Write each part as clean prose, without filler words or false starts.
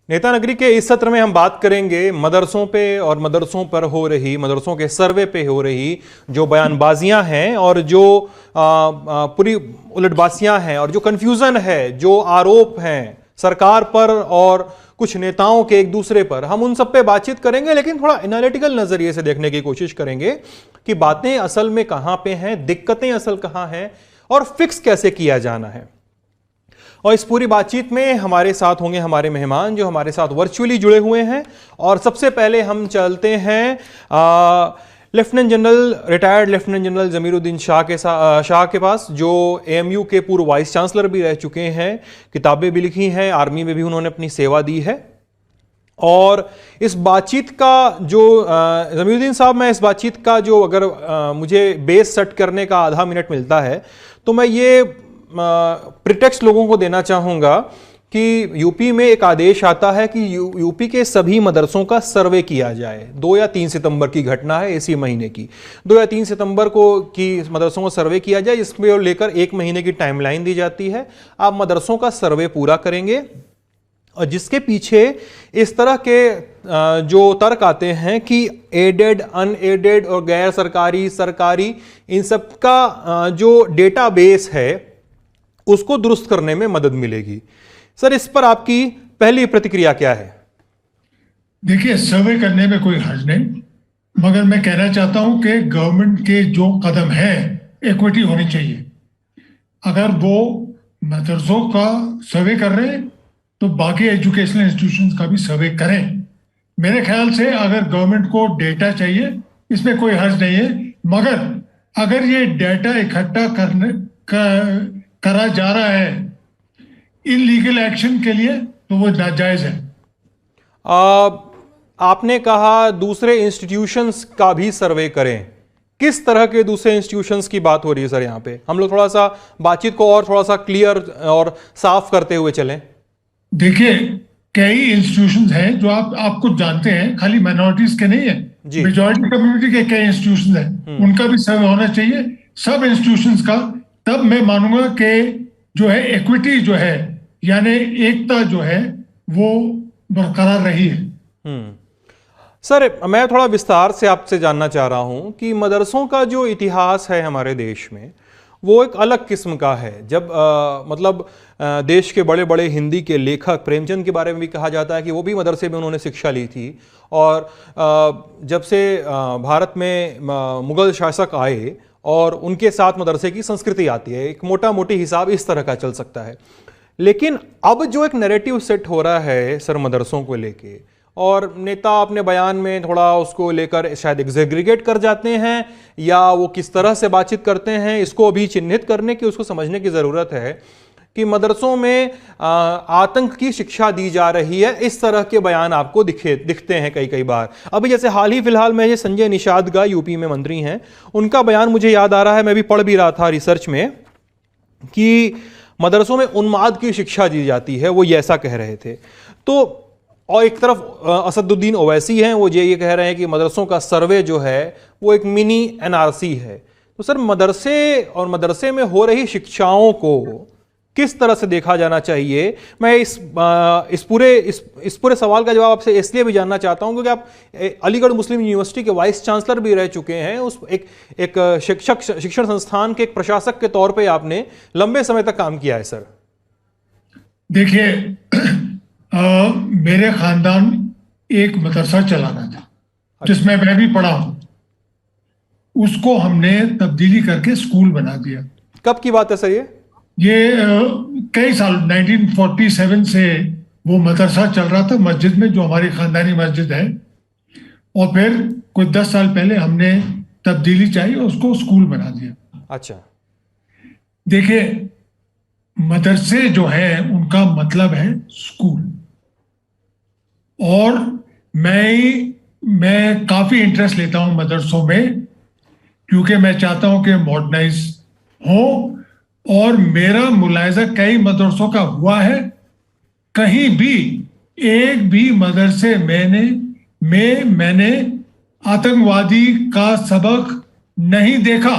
नेता नगरी के इस सत्र में हम बात करेंगे मदरसों पे और मदरसों पर हो रही, मदरसों के सर्वे पे हो रही जो बयानबाजियां हैं और जो पूरी उलटबाजियां हैं और जो कंफ्यूजन है, जो आरोप हैं सरकार पर और कुछ नेताओं के एक दूसरे पर, हम उन सब पे बातचीत करेंगे, लेकिन थोड़ा एनालिटिकल नजरिए से देखने की कोशिश करेंगे कि बातें असल में कहां पे हैं, दिक्कतें असल कहां हैं और फिक्स कैसे किया जाना है। और इस पूरी बातचीत में हमारे साथ होंगे हमारे मेहमान जो हमारे साथ वर्चुअली जुड़े हुए हैं। और सबसे पहले हम चलते हैं lieutenant general, retired lieutenant general Zamiruddin Shah के पास, जो एएमयू के पूर्व वाइस चांसलर भी रह चुके हैं, किताबें भी लिखी हैं, आर्मी में भी उन्होंने अपनी सेवा दी है। और इस बातचीत का जो जमीरुद्दीन साहब, मैं इस बातचीत का जो अगर मुझे बेस सेट करने का आधा मिनट मिलता है तो मैं ये प्रिटेक्स्ट लोगों को देना चाहूंगा कि यूपी में एक आदेश आता है कि यूपी के सभी मदरसों का सर्वे किया जाए। 2 या 3 सितंबर की घटना है, इसी महीने की 2 या 3 सितंबर को की मदरसों को सर्वे किया जाए, इसमें लेकर 1 महीने की टाइमलाइन दी जाती है। आप मदरसों का सर्वे पूरा करेंगे और जिसके पीछे इस तरह के जो तर्क आते हैं कि एडेड, अनएडेड और गैर सरकारी, सरकारी, इन सब का जो डेटाबेस है उसको दुरुस्त करने में मदद मिलेगी। सर, इस पर आपकी पहली प्रतिक्रिया क्या है? देखिए, सर्वे करने में कोई हर्ज नहीं, मगर मैं कहना चाहता हूं कि गवर्नमेंट के जो कदम है, इक्विटी होनी चाहिए। अगर वो मदरसों का सर्वे कर रहे हैं तो बाकी एजुकेशनल इंस्टीट्यूशंस का भी सर्वे करें। मेरे ख्याल से अगर गवर्नमेंट को डेटा चाहिए, इसमें कोई हर्ज नहीं है, मगर अगर ये डेटा इकट्ठा करा जा रहा है इलीगल एक्शन के लिए तो वो नाजायज है। आपने कहा दूसरे इंस्टीट्यूशंस का भी सर्वे करें। किस तरह के दूसरे इंस्टीट्यूशंस की बात हो रही है सर? यहां पे हम लोग थोड़ा सा बातचीत को और थोड़ा सा क्लियर और साफ करते हुए चलें। देखिए, कई इंस्टीट्यूशंस हैं जो आपको जानते हैं, खाली माइनॉरिटीज के नहीं है, मेजॉरिटी कम्युनिटी के कई इंस्टीट्यूशंस हैं, उनका भी सर्वे होना चाहिए, सब इंस्टीट्यूशंस का। तब मैं मानूंगा कि जो है इक्विटी जो है, यानी एकता जो है, वो बरकरार रही है। सर, मैं थोड़ा विस्तार से आपसे जानना चाह रहा हूं कि मदरसों का जो इतिहास है हमारे देश में वो एक अलग किस्म का है। जब देश के बड़े बड़े हिंदी के लेखक प्रेमचंद के बारे में भी कहा जाता है कि वो भी मदरसे में उन्होंने शिक्षा ली थी। और जब से भारत में मुगल शासक आए और उनके साथ मदरसे की संस्कृति आती है, एक मोटा मोटी हिसाब इस तरह का चल सकता है। लेकिन अब जो एक नैरेटिव सेट हो रहा है सर मदरसों को लेके, और नेता अपने बयान में थोड़ा उसको लेकर शायद एग्जेग्रीगेट कर जाते हैं या वो किस तरह से बातचीत करते हैं, इसको अभी चिन्हित करने की, उसको समझने की ज़रूरत है कि मदरसों में आतंक की शिक्षा दी जा रही है। इस तरह के बयान आपको दिखते हैं कई बार। अभी जैसे हाल ही फिलहाल में ये संजय निषाद का, यूपी में मंत्री हैं, उनका बयान मुझे याद आ रहा है, मैं भी पढ़ भी रहा था रिसर्च में, कि मदरसों में उन्माद की शिक्षा दी जाती है, वो ये ऐसा कह रहे थे। तो और एक तरफ असदुद्दीन ओवैसी हैं, वो ये कह रहे हैं कि मदरसों का सर्वे जो है वो एक मिनी एनआरसी है। तो सर, मदरसे और मदरसे में हो रही शिक्षाओं को किस तरह से देखा जाना चाहिए? मैं इस पूरे सवाल का जवाब आपसे इसलिए भी जानना चाहता हूं क्योंकि आप अलीगढ़ मुस्लिम यूनिवर्सिटी के वाइस चांसलर भी रह चुके हैं। उस एक शिक्षण संस्थान के एक प्रशासक के तौर पे आपने लंबे समय तक काम किया है सर। देखिए, मेरे खानदान एक मदरसा चलाना था जिसमें मैं भी पढ़ा हूं। उसको हमने तब्दीली करके स्कूल बना दिया। कब की बात है सर ये कई साल, 1947 से वो मदरसा चल रहा था मस्जिद में, जो हमारी खानदानी मस्जिद है। और फिर कुछ 10 साल पहले हमने तब्दीली चाहिए, उसको स्कूल बना दिया। अच्छा, देखिए, मदरसे जो है उनका मतलब है स्कूल। और मैं काफी इंटरेस्ट लेता हूं मदरसों में, क्योंकि मैं चाहता हूं कि मॉडर्नाइज हो। और मेरा मुलायजा कई मदरसों का हुआ है, कहीं भी एक भी मदरसे मैंने आतंकवादी का सबक नहीं देखा।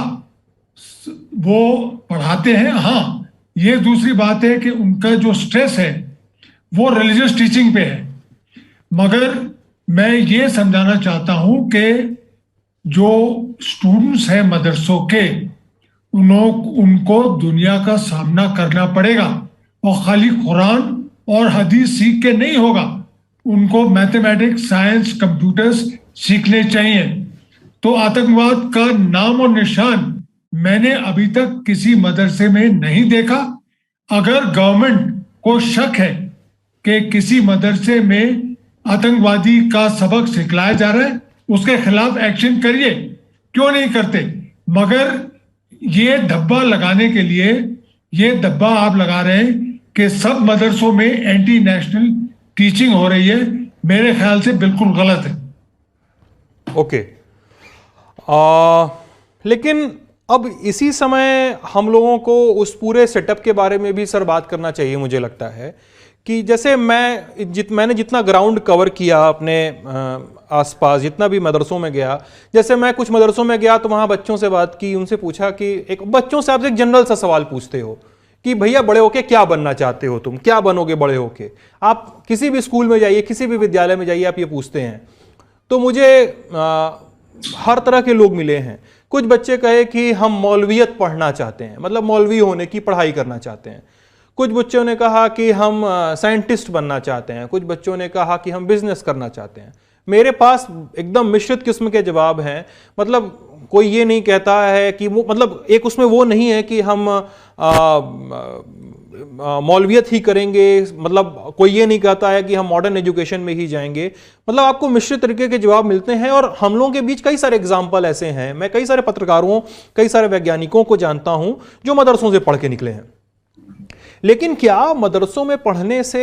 वो पढ़ाते हैं, हाँ, ये दूसरी बात है कि उनका जो स्ट्रेस है वो रिलीजियस टीचिंग पे है। मगर मैं ये समझाना चाहता हूं कि जो स्टूडेंट्स हैं मदरसों के, उनको दुनिया का सामना करना पड़ेगा, और खाली कुरान और हदीस सीख के नहीं होगा, उनको मैथमेटिक्स, साइंस, कंप्यूटर्स सीखने चाहिए। तो आतंकवाद का नाम और निशान मैंने अभी तक किसी मदरसे में नहीं देखा। अगर गवर्नमेंट को शक है कि किसी मदरसे में आतंकवादी का सबक सिखलाया जा रहा है, उसके खिलाफ एक्शन करिए, क्यों नहीं करते? मगर ये धब्बा लगाने के लिए, ये धब्बा आप लगा रहे हैं कि सब मदरसों में एंटी नेशनल टीचिंग हो रही है, मेरे ख्याल से बिल्कुल गलत है। ओके। लेकिन अब इसी समय हम लोगों को उस पूरे सेटअप के बारे में भी सर बात करना चाहिए। मुझे लगता है कि जैसे मैंने जितना ग्राउंड कवर किया अपने आसपास, जितना भी मदरसों में गया, जैसे मैं कुछ मदरसों में गया तो वहाँ बच्चों से बात की, उनसे पूछा कि बच्चों से आप एक जनरल सा सवाल पूछते हो कि भैया बड़े होके क्या बनना चाहते हो, तुम क्या बनोगे बड़े होके? आप किसी भी स्कूल में जाइए, किसी भी विद्यालय में जाइए, आप ये पूछते हैं। तो मुझे हर तरह के लोग मिले हैं। कुछ बच्चे कहे कि हम मौलवियत पढ़ना चाहते हैं, मतलब मौलवी होने की पढ़ाई करना चाहते हैं। कुछ बच्चों ने कहा कि हम साइंटिस्ट बनना चाहते हैं। कुछ बच्चों ने कहा कि हम बिजनेस करना चाहते हैं। मेरे पास एकदम मिश्रित किस्म के जवाब हैं। मतलब कोई ये नहीं कहता है कि वो, मतलब एक उसमें वो नहीं है कि हम मौलवियत ही करेंगे, मतलब कोई ये नहीं कहता है कि हम मॉडर्न एजुकेशन में ही जाएंगे। मतलब आपको मिश्रित तरीके के जवाब मिलते हैं। और हम लोगों के बीच कई सारे एग्जाम्पल ऐसे हैं। मैं कई सारे पत्रकारों, कई सारे वैज्ञानिकों को जानता हूं जो मदरसों से पढ़ के निकले हैं। लेकिन क्या मदरसों में पढ़ने से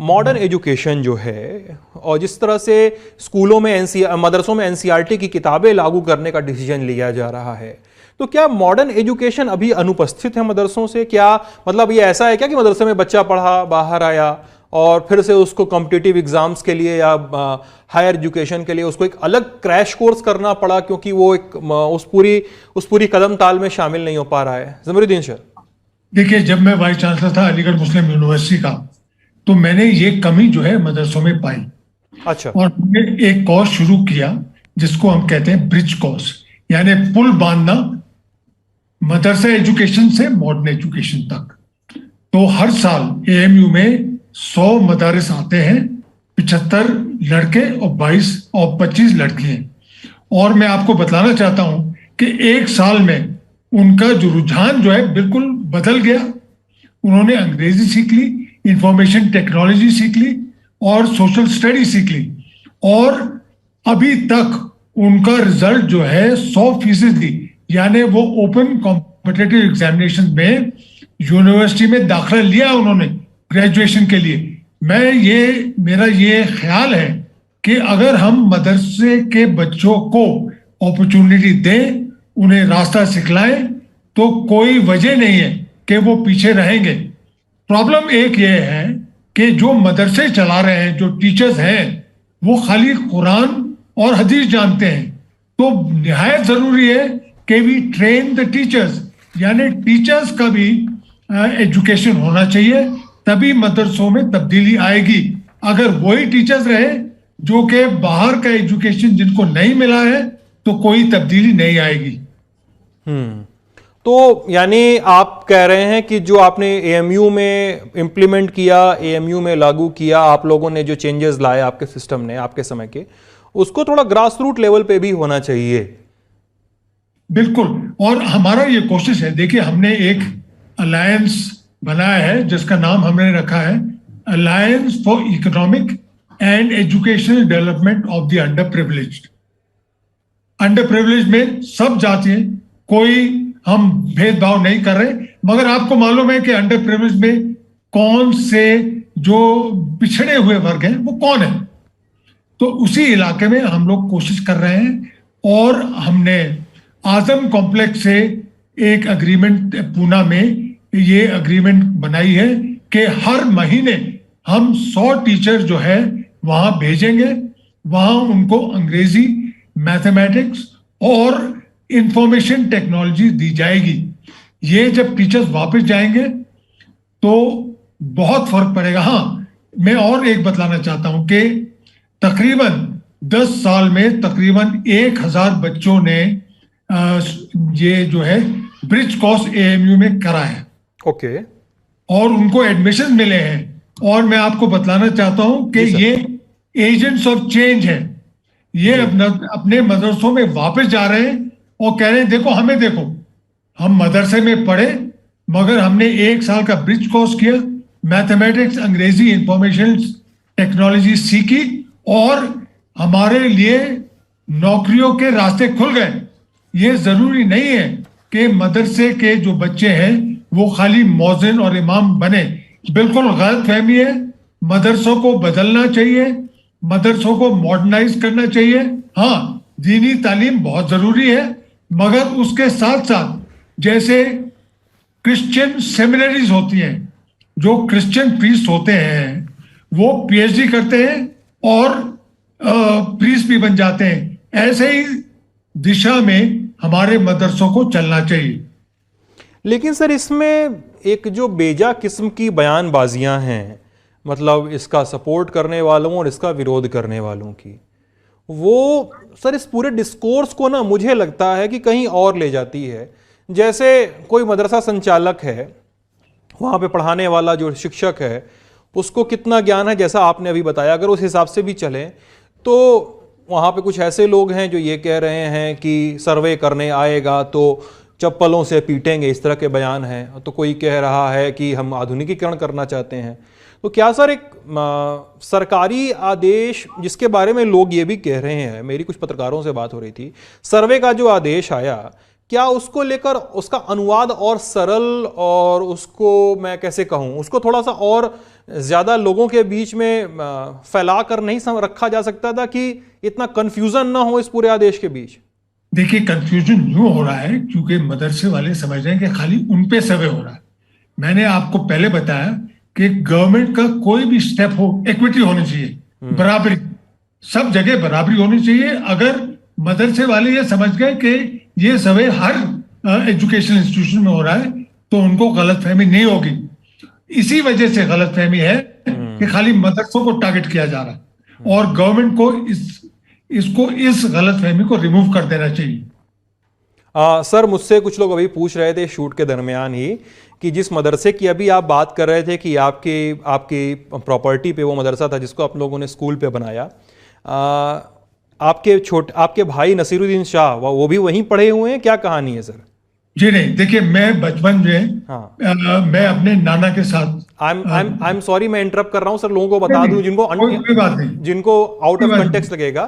मॉडर्न एजुकेशन जो है, और जिस तरह से स्कूलों में मदरसों में एनसीईआरटी की किताबें लागू करने का डिसीजन लिया जा रहा है, तो क्या मॉडर्न एजुकेशन अभी अनुपस्थित है मदरसों से? क्या मतलब ये ऐसा है क्या कि मदरसे में बच्चा पढ़ा, बाहर आया और फिर से उसको कॉम्पिटिटिव एग्जाम्स के लिए या हायर एजुकेशन के लिए उसको एक अलग क्रैश कोर्स करना पड़ा क्योंकि वो एक उस पूरी कदम ताल में शामिल नहीं हो पा रहा है? ज़मीरुद्दीन सर, देखिए, जब मैं वाइस चांसलर था अलीगढ़ मुस्लिम यूनिवर्सिटी का, तो मैंने ये कमी जो है मदरसों में पाई। अच्छा। और हमने एक कोर्स शुरू किया जिसको हम कहते हैं ब्रिज कोर्स, यानी पुल बांधना मदरसा एजुकेशन से मॉडर्न एजुकेशन तक। तो हर साल एएमयू में 100 मदारिस आते हैं, 75 लड़के और 22 और 25 लड़कियां। और मैं आपको बताना चाहता हूं कि एक साल में उनका जो रुझान जो है बिल्कुल बदल गया। उन्होंने अंग्रेजी सीख ली, इंफॉर्मेशन टेक्नोलॉजी सीख ली और सोशल स्टडी सीख ली। और अभी तक उनका रिजल्ट जो है 100%, यानी वो ओपन कॉम्पिटिटिव एग्जामिनेशन में यूनिवर्सिटी में दाखिला लिया उन्होंने ग्रेजुएशन के लिए। मेरा ये ख्याल है कि अगर हम मदरसे के बच्चों को अपॉर्चुनिटी दें, उन्हें रास्ता सिखलाएं, तो कोई वजह नहीं है कि वो पीछे रहेंगे। प्रॉब्लम एक ये है कि जो मदरसे चला रहे हैं, जो टीचर्स हैं, वो खाली कुरान और हदीस जानते हैं। तो निहायत जरूरी है कि वी ट्रेन द टीचर्स, यानी टीचर्स का भी एजुकेशन होना चाहिए, तभी मदरसों में तब्दीली आएगी। अगर वही टीचर्स रहे जो कि बाहर का एजुकेशन जिनको नहीं मिला है, तो कोई तब्दीली नहीं आएगी। तो यानी आप कह रहे हैं कि जो आपने एएमयू में इंप्लीमेंट किया, एएमयू में लागू किया, आप लोगों ने जो चेंजेस लाए आपके सिस्टम ने, आपके समय के, उसको थोड़ा ग्रास रूट लेवल पे भी होना चाहिए। बिल्कुल। और हमारा ये कोशिश है, देखिए हमने एक अलायंस बनाया है जिसका नाम हमने रखा है alliance for economic and educational development of the under privileged. Under privilege में सब जातियां, कोई हम भेदभाव नहीं कर रहे, मगर आपको मालूम है कि अंडर प्रिविलेज में कौन से जो पिछड़े हुए वर्ग हैं वो कौन है। तो उसी इलाके में हम लोग कोशिश कर रहे हैं। और हमने आजम कॉम्प्लेक्स से एक एग्रीमेंट पूना में ये एग्रीमेंट बनाई है कि हर महीने हम 100 टीचर जो है वहां भेजेंगे। वहां उनको अंग्रेजी, मैथमेटिक्स और इंफॉर्मेशन टेक्नोलॉजी दी जाएगी। ये जब टीचर्स वापस जाएंगे तो बहुत फर्क पड़ेगा। हाँ, मैं और एक बतलाना चाहता हूं कि तकरीबन 10 साल में तकरीबन 1000 बच्चों ने ये जो है ब्रिज कोर्स एएमयू में करा है ओके। और उनको एडमिशन मिले हैं। और मैं आपको बतलाना चाहता हूं कि ये एजेंट्स ऑफ चेंज है। ये अपने मदरसों में वापस जा रहे हैं और कह रहे हैं देखो हमें देखो, हम मदरसे में पढ़े मगर हमने 1 साल का ब्रिज कोर्स किया, मैथमेटिक्स, अंग्रेजी, इंफॉर्मेशन टेक्नोलॉजी सीखी और हमारे लिए नौकरियों के रास्ते खुल गए। ये जरूरी नहीं है कि मदरसे के जो बच्चे हैं वो खाली मौजिन और इमाम बने। बिल्कुल गलत फहमी है। मदरसों को बदलना चाहिए, मदरसों को मॉडर्नाइज करना चाहिए। हाँ, दीनी तालीम बहुत जरूरी है मगर उसके साथ साथ जैसे क्रिश्चियन सेमिनरीज होती हैं, जो क्रिश्चियन प्रीस्ट होते हैं वो पीएचडी करते हैं और प्रीस्ट भी बन जाते हैं। ऐसे ही दिशा में हमारे मदरसों को चलना चाहिए। लेकिन सर इसमें एक जो बेजा किस्म की बयानबाजियां हैं, मतलब इसका सपोर्ट करने वालों और इसका विरोध करने वालों की, वो सर इस पूरे डिस्कोर्स को ना मुझे लगता है कि कहीं और ले जाती है। जैसे कोई मदरसा संचालक है, वहाँ पे पढ़ाने वाला जो शिक्षक है उसको कितना ज्ञान है जैसा आपने अभी बताया, अगर उस हिसाब से भी चलें तो वहाँ पे कुछ ऐसे लोग हैं जो ये कह रहे हैं कि सर्वे करने आएगा तो चप्पलों से पीटेंगे, इस तरह के बयान हैं। तो कोई कह रहा है कि हम आधुनिकीकरण करना चाहते हैं। तो क्या सर एक सरकारी आदेश जिसके बारे में लोग ये भी कह रहे हैं, मेरी कुछ पत्रकारों से बात हो रही थी, सर्वे का जो आदेश आया, क्या उसको लेकर उसका अनुवाद और सरल और उसको मैं कैसे कहूँ, उसको थोड़ा सा और ज़्यादा लोगों के बीच में फैला कर नहीं रखा जा सकता था कि इतना कन्फ्यूज़न ना हो इस पूरे आदेश के बीच? देखिए, कंफ्यूजन यूं हो रहा है क्योंकि मदरसे वाले समझ रहे हैं कि खाली उन पे सर्वे हो रहा है। मैंने आपको पहले बताया कि गवर्नमेंट का कोई भी स्टेप हो, इक्विटी होनी चाहिए, बराबरी, सब जगह बराबरी होनी चाहिए। अगर मदरसे वाले ये समझ गए कि ये सर्वे हर एजुकेशन इंस्टीट्यूशन में हो रहा है तो उनको गलतफहमी नहीं होगी। इसी वजह से गलतफहमी है कि खाली मदरसों को टारगेट किया जा रहा है और गवर्नमेंट को इस गलतफहमी को रिमूव कर देना चाहिए। सर मुझसे कुछ लोग अभी पूछ रहे थे शूट के दरमियान ही कि जिस मदरसे की अभी आप बात कर रहे थे कि आपकी प्रॉपर्टी पे वो मदरसा था जिसको आप लोगों ने स्कूल पे बनाया, आपके भाई नसीरुद्दीन शाह वो भी वहीं पढ़े हुए हैं, क्या कहानी है सर? जी नहीं, देखिए मैं बचपन में मैं अपने नाना के साथ आई एम सॉरी मैं इंटरप्ट कर रहा हूं सर, लोगों को बता दूं जिनको आउट ऑफ कंटेक्स्ट लगेगा।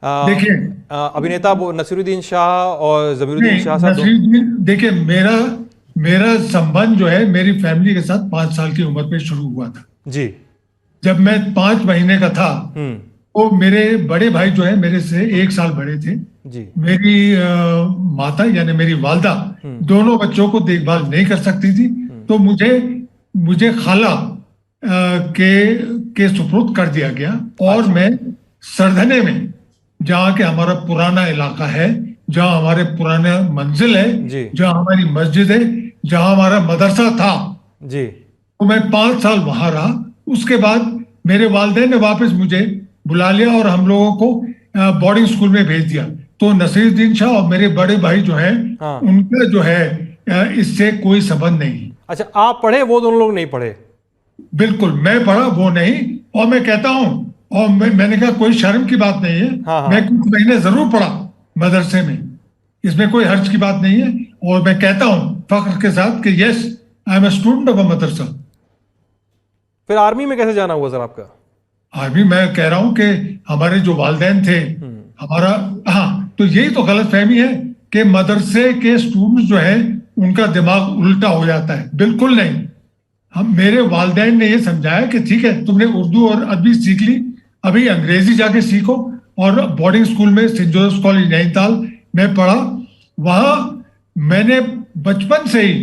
देखिए अभिनेता नसीरुद्दीन शाह और जमीरुद्दीन शाह साहब, देखिए मेरा संबंध जो है मेरी फैमिली के साथ 5 साल की उम्र पे शुरू हुआ था जी। जब मैं 5 महीने का था तो मेरे बड़े भाई जो है मेरे से 1 साल बड़े थे जी। मेरी माता यानी मेरी वालदा दोनों बच्चों को देखभाल नहीं कर सकती थी, तो मुझे खाला के सुपुर्द कर दिया गया और मैं सरधने में, जहाँ के हमारा पुराना इलाका है, जहाँ हमारे पुराना मंजिल है, जहाँ हमारी मस्जिद है, जहाँ हमारा मदरसा था जी, तो मैं 5 साल वहां रहा। उसके बाद मेरे वालिदैन ने वापस मुझे बुला लिया और हम लोगों को बोर्डिंग स्कूल में भेज दिया। तो नसीरुद्दीन शाह और मेरे बड़े भाई जो है उनका जो है इससे कोई संबंध नहीं। अच्छा, आप पढ़े, वो दोनों लोग नहीं पढ़े? बिल्कुल, मैं पढ़ा, वो नहीं। और मैं कहता हूँ, और मैंने कहा कोई शर्म की बात नहीं है, मैं कुछ महीने जरूर पढ़ा मदरसे में, इसमें कोई हर्ज की बात नहीं है। और मैं कहता हूँ फख्र के साथ कि yes, I am a student of a madrasa. फिर आर्मी में कैसे जाना हुआ सर आपका? आर्मी, मैं कह रहा हूं कि हमारे जो वालिदैन थे हमारा, हाँ, तो यही तो गलत फहमी है कि मदरसे के स्टूडेंट्स जो है उनका दिमाग उल्टा हो जाता है। बिल्कुल नहीं। मेरे वालिदैन ने ये समझाया कि ठीक है, तुमने उर्दू और अरबी सीख ली, अभी अंग्रेजी जाके सीखो। और बोर्डिंग स्कूल में सेंट जोसेफ कॉलेज नैनीताल में पढ़ा। वहां मैंने बचपन से ही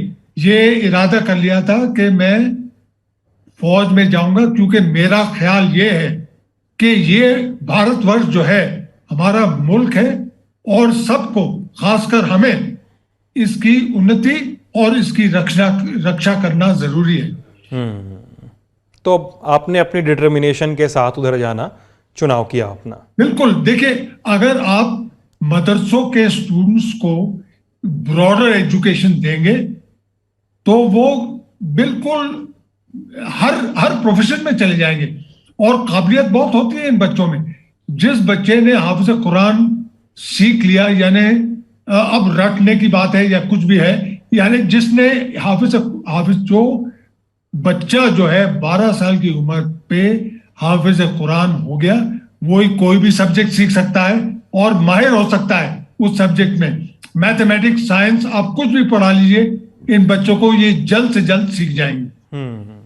ये इरादा कर लिया था कि मैं फौज में जाऊंगा, क्योंकि मेरा ख्याल ये है कि ये भारतवर्ष जो है हमारा मुल्क है और सबको, खासकर हमें, इसकी उन्नति और इसकी रक्षा करना जरूरी है। तो आपने अपनी डिटर्मिनेशन के साथ उधर जाना चुनाव किया अपना। बिल्कुल, देखिए, अगर आप मदरसों के स्टूडेंट्स को ब्रॉडर एजुकेशन देंगे तो वो बिल्कुल हर हर प्रोफेशन में चले जाएंगे, और काबिलियत बहुत होती है इन बच्चों में। जिस बच्चे ने हाफिज कुरान सीख लिया, यानी अब रटने की बात है या कुछ भी है, यानी जिसने हाफिज जो बच्चा जो है 12 साल की उम्र पे हाफिज कुरान हो गया, वो कोई भी सब्जेक्ट सीख सकता है और माहिर हो सकता है उस सब्जेक्ट में। मैथमेटिक्स, साइंस, आप कुछ भी पढ़ा लीजिए, इन बच्चों को ये जल्द से जल्द सीख जाएंगे।